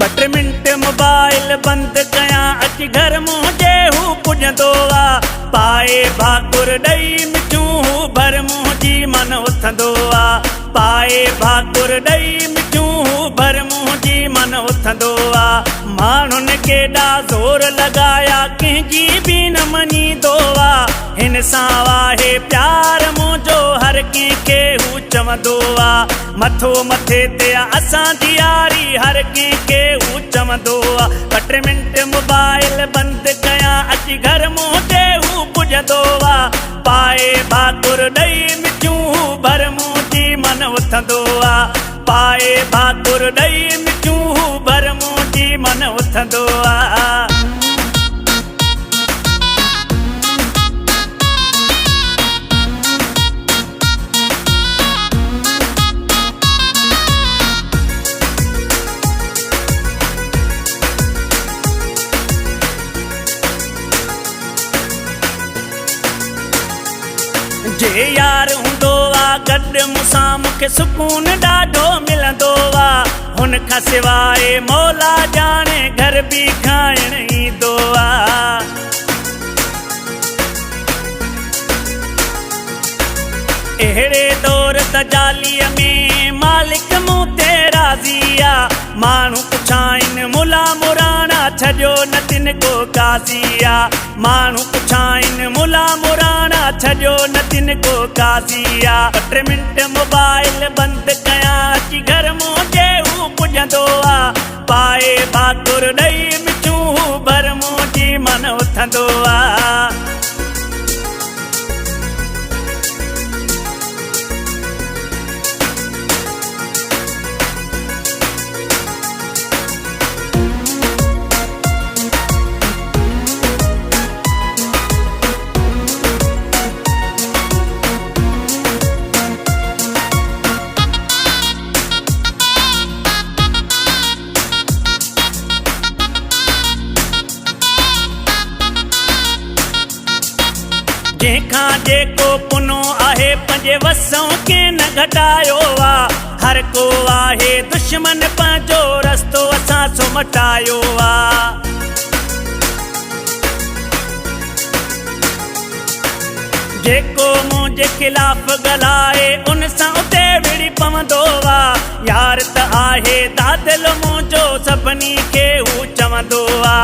ॿ टे minute mobile बंद कयां अची घर मुंहिंजे हू पुॼंदो आ पाए भाकुर ॾेई मिठियूं हू भर मुंहिंजी मन उथंदो आ पाए भाकुर ॾेई मिठियूं हू भर मुंहिंजी मन उथंदो आ माण्हुनि केॾा ज़ोर लॻाया कंहिंजी बि न मञींदो आ हिन सां वाहे प्यार मुंहिंजो हर कंहिंखे हू चवंदो आ मथो मथे ते असांजी यारी हर कंहिंखे हू चवंदो आ ॿ टे मिंट मोबाइल बंदि कयां अची घर मुंहिंजे हू पुॼंदो आ पाए भाकुर ॾेई मिठियूं हू भर मुंहिंजी मन उथंदो आ पाए भाकुर ॾेई मिठियूं हू भर मुंहिंजी मन उथंदो आ जे यार हूंदो आ गॾु मूंसां मूंखे सुकून ॾाढो मिलंदो आ हुन खां सवाइ मौला ॼाणे घर बि खाइण ईंदो आ अहिड़े दौर त जालीअ में मालिक मूं ते राज़ी आ माण्हू पुछाइनि मुला मुराणा छॾियो न तिन को काज़ी आ माण्हू पुछाइनि मुला मुराणा छॾियो न तिन को काज़ी आ ॿ टे मिंट मोबाइल बंदि कयां अची घर मुंहिंजे हू पुॼंदो आ पाए भाकुर ॾेई मिठियूं हू भर मुंहिंजी मन उथंदो आ जंहिंखां जेको पुनो आहे पंहिंजे वसों के न घटायो आ हर को आहे दुश्मन पंहिंजो रस्तो असां सो मटायो आ जेको मुंहिंजे खिलाफ़ ॻाल्हाए उन सां उते विड़ी पवंदो आ यार त आहे दादिल मुंहिंजो सभिनी खे हू चवंदो आ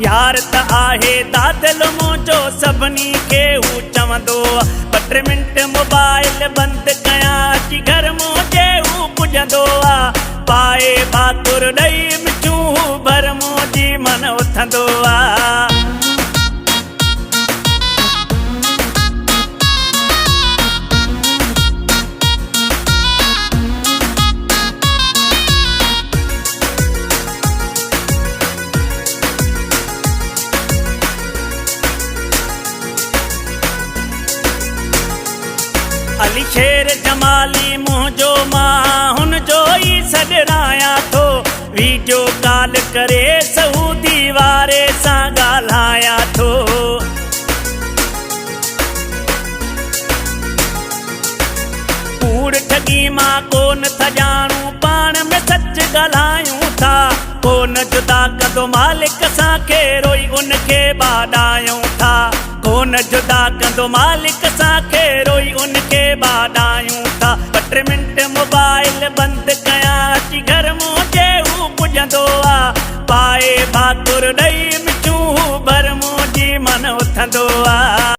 यार त आहे दादिल मुंहिंजो सभिनी खे हू चवंदो आ ॿ टे मिंट मोबाइल बंदि कयां अची घर मुंहिंजे हू पुॼंदो आ पाए भाकुर ॾेई मिठियूं हू भर मुंहिंजी मन उथंदो आ अली शेर जमाली मुंहिंजो मां हुन जो ई सॾरायां थो वीडियो कॉल करे सऊदी वारे सां ॻाल्हायां थो कूड़ ठगी मां कोन था ॼाणूं पाण में सच ॻाल्हायूं था कोन जुदा कंदो मालिक असांखे रोई उनखे ॿाॾायूं था कोन जुदा कंदो मालिक असांखे रोई उनखे ॿाॾायूं था ॿ टे मिंट मोबाइल बंदि कयां अची घर मुंहिंजे हू पुॼंदो आ पाए भाकुर ॾेई मिठियूं हू भर मुंहिंजी मन उथंदो आ